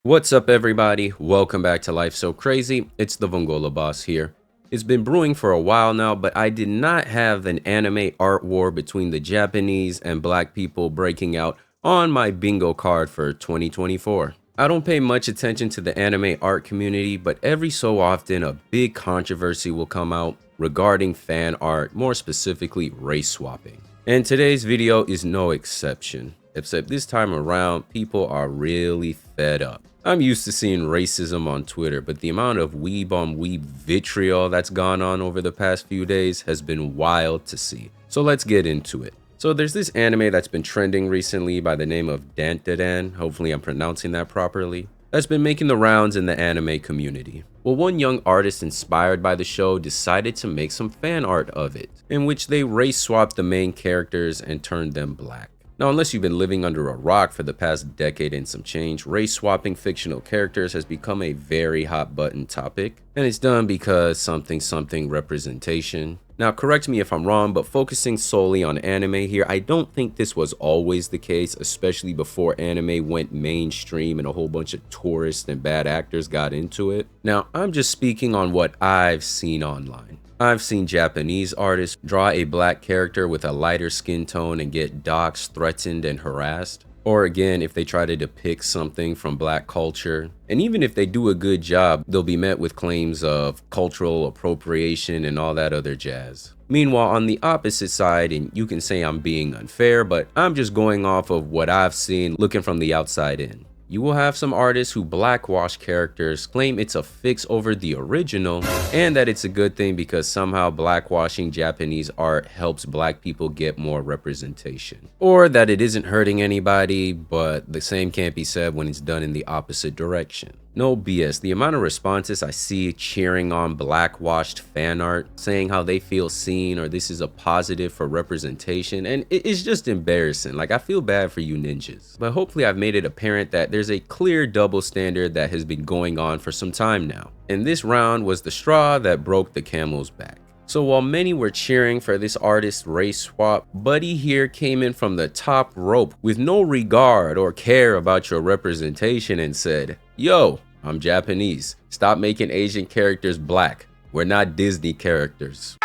What's up everybody, welcome back to Life So Crazy. It's the Vongola boss here. It's been brewing for a while now, but I did not have an anime art war between the Japanese and black people breaking out on my bingo card for 2024. I don't pay much attention to the anime art community, but every so often a big controversy will come out regarding fan art, more specifically race swapping. And today's video is no exception. Except this time around, people are really fed up. I'm used to seeing racism on Twitter, but the amount of weeb on weeb vitriol that's gone on over the past few days has been wild to see. So let's get into it. So there's this anime that's been trending recently by the name of Dandadan, hopefully I'm pronouncing that properly, that's been making the rounds in the anime community. Well, one young artist inspired by the show decided to make some fan art of it, in which they race swapped the main characters and turned them black. Now, unless you've been living under a rock for the past decade and some change, race swapping fictional characters has become a very hot button topic, and it's done because something representation. Now, correct me if I'm wrong, but focusing solely on anime here, I don't think this was always the case, especially before anime went mainstream and a whole bunch of tourists and bad actors got into it. Now, I'm just speaking on what I've seen online. I've seen Japanese artists draw a black character with a lighter skin tone and get doxxed, threatened, and harassed. Or again, if they try to depict something from black culture. And even if they do a good job, they'll be met with claims of cultural appropriation and all that other jazz. Meanwhile, on the opposite side, and you can say I'm being unfair, but I'm just going off of what I've seen looking from the outside in. You will have some artists who blackwash characters, claim it's a fix over the original, and that it's a good thing because somehow blackwashing Japanese art helps black people get more representation. Or that it isn't hurting anybody, but the same can't be said when it's done in the opposite direction. No BS, the amount of responses I see cheering on blackwashed fan art, saying how they feel seen or this is a positive for representation, and it's just embarrassing. Like, I feel bad for you ninjas. But hopefully I've made it apparent that there's a clear double standard that has been going on for some time now. And this round was the straw that broke the camel's back. So while many were cheering for this artist's race swap, Buddy here came in from the top rope with no regard or care about your representation and said, "Yo, I'm Japanese. Stop making Asian characters black. We're not Disney characters."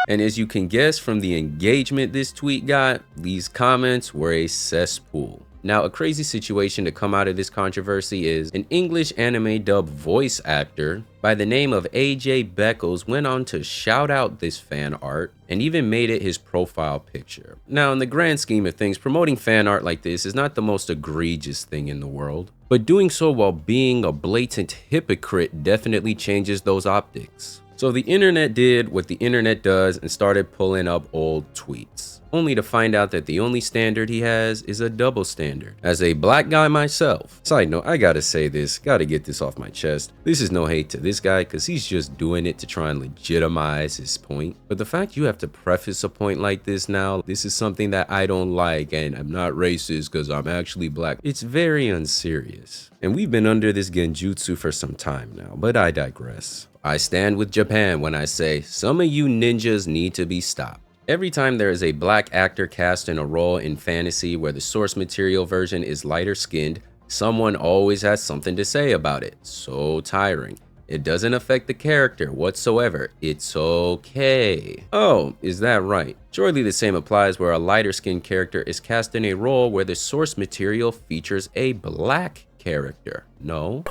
And as you can guess from the engagement this tweet got, these comments were a cesspool. Now, a crazy situation to come out of this controversy is an English anime dub voice actor by the name of AJ Beckles went on to shout out this fan art and even made it his profile picture. Now, in the grand scheme of things, promoting fan art like this is not the most egregious thing in the world, but doing so while being a blatant hypocrite definitely changes those optics. So the internet did what the internet does and started pulling up old tweets, only to find out that the only standard he has is a double standard. As a black guy myself, side note, I gotta say this, gotta get this off my chest. This is no hate to this guy because he's just doing it to try and legitimize his point. But the fact you have to preface a point like this now, this is something that I don't like and I'm not racist because I'm actually black. It's very unserious. And we've been under this genjutsu for some time now, but I digress. I stand with Japan when I say some of you ninjas need to be stopped. Every time there is a black actor cast in a role in fantasy where the source material version is lighter skinned, someone always has something to say about it. So tiring. It doesn't affect the character whatsoever. It's okay. Oh, is that right? Surely the same applies where a lighter skinned character is cast in a role where the source material features a black character. No?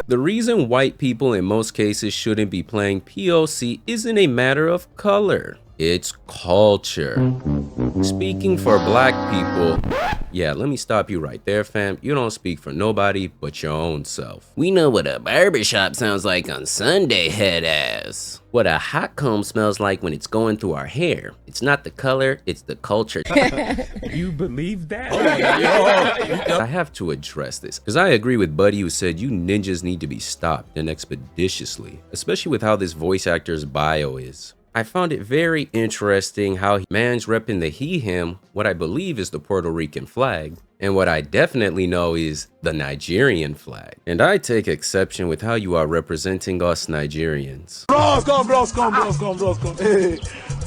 The reason white people in most cases shouldn't be playing POC isn't a matter of color. It's culture. Speaking for black people, yeah, let me stop you right there, fam. You don't speak for nobody but your own self. We know what a barbershop sounds like on Sunday, head ass. What a hot comb smells like when it's going through our hair. It's not the color, it's the culture. You believe that? I have to address this, because I agree with Buddy who said you ninjas need to be stopped and expeditiously, especially with how this voice actor's bio is. I found it very interesting how man's repping the he/him, what I believe is the Puerto Rican flag, and what I definitely know is the Nigerian flag. And I take exception with how you are representing us Nigerians. Bros, come. Hey,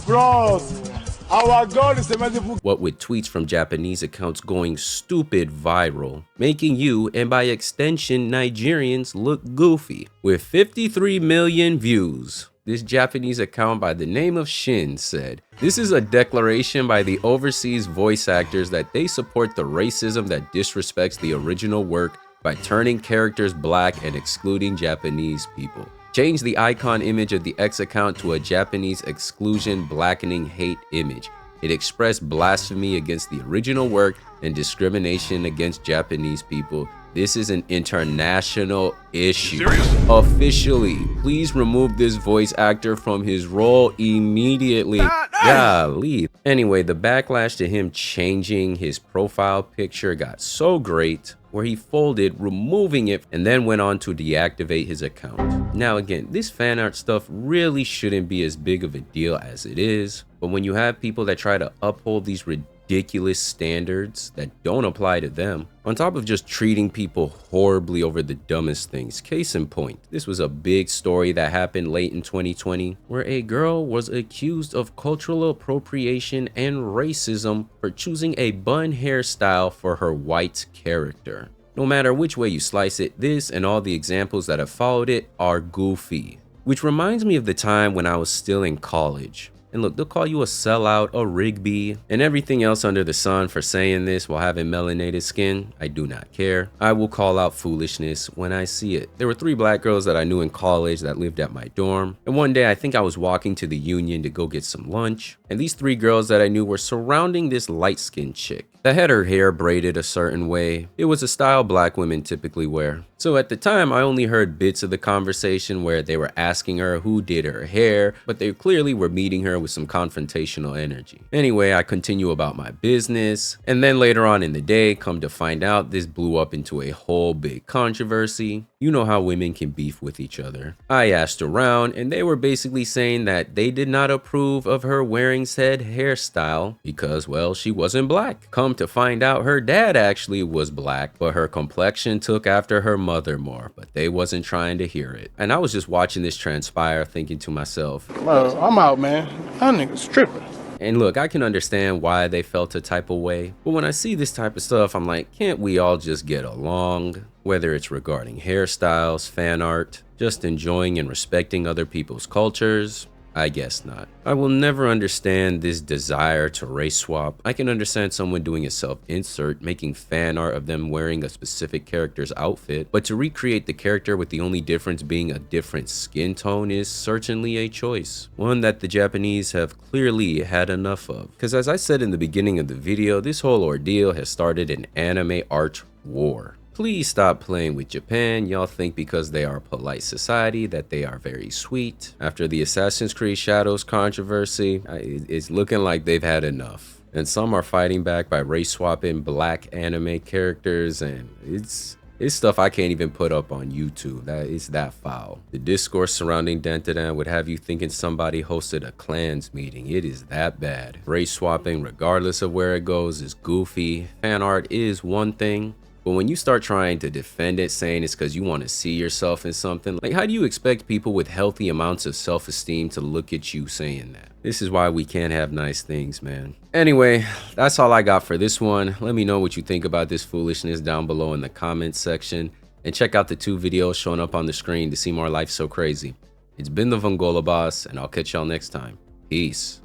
bros. Our God is a merciful. What with tweets from Japanese accounts going stupid viral, making you, and by extension Nigerians, look goofy. With 53 million views, this Japanese account by the name of Shin said, "This is a declaration by the overseas voice actors that they support the racism that disrespects the original work by turning characters black and excluding Japanese people. Change the icon image of the X account to a Japanese exclusion blackening hate image. It expressed blasphemy against the original work and discrimination against Japanese people. This is an international issue. Serious? Officially, please remove this voice actor from his role immediately." Golly. Anyway, the backlash to him changing his profile picture got so great, where he folded, removing it, and then went on to deactivate his account. Now again, this fan art stuff really shouldn't be as big of a deal as it is, but when you have people that try to uphold these ridiculous standards that don't apply to them, on top of just treating people horribly over the dumbest things. Case in point, this was a big story that happened late in 2020, where a girl was accused of cultural appropriation and racism for choosing a bun hairstyle for her white character. No matter which way you slice it, this and all the examples that have followed it are goofy. Which reminds me of the time when I was still in college. And look, they'll call you a sellout, a Rigby, and everything else under the sun for saying this while having melanated skin. I do not care. I will call out foolishness when I see it. There were 3 black girls that I knew in college that lived at my dorm. And one day I think I was walking to the Union to go get some lunch. And these 3 girls that I knew were surrounding this light-skinned chick that had her hair braided a certain way. It was a style black women typically wear. So at the time, I only heard bits of the conversation where they were asking her who did her hair, but they clearly were meeting her with some confrontational energy. Anyway, I continue about my business, and then later on in the day, come to find out this blew up into a whole big controversy. You know how women can beef with each other. I asked around, and they were basically saying that they did not approve of her wearing said hairstyle because, well, she wasn't black. Come to find out, her dad actually was black, but her complexion took after her mother more, but they wasn't trying to hear it. And I was just watching this transpire thinking to myself, Well, I'm out, man. That nigga's tripping. and look, I can understand why they felt a type of way, but when I see this type of stuff, I'm like, can't we all just get along? Whether it's regarding hairstyles, fan art, just enjoying and respecting other people's cultures, I guess not. I will never understand this desire to race swap. I can understand someone doing a self-insert, making fan art of them wearing a specific character's outfit, but to recreate the character with the only difference being a different skin tone is certainly a choice. One that the Japanese have clearly had enough of. Because as I said in the beginning of the video, this whole ordeal has started an anime art war. Please stop playing with Japan. Y'all think because they are a polite society that they are very sweet. After the Assassin's Creed Shadows controversy, it's looking like they've had enough. And some are fighting back by race swapping black anime characters, and it's stuff I can't even put up on YouTube. It's that foul. The discourse surrounding Dantadan would have you thinking somebody hosted a clans meeting. It is that bad. Race swapping, regardless of where it goes, is goofy. Fan art is one thing, but when you start trying to defend it, saying it's because you want to see yourself in something, like how do you expect people with healthy amounts of self-esteem to look at you saying that? This is why we can't have nice things, man. Anyway, that's all I got for this one. Let me know what you think about this foolishness down below in the comments section. And check out the 2 videos showing up on the screen to see more Life So Crazy. It's been the Vongola Boss, and I'll catch y'all next time. Peace.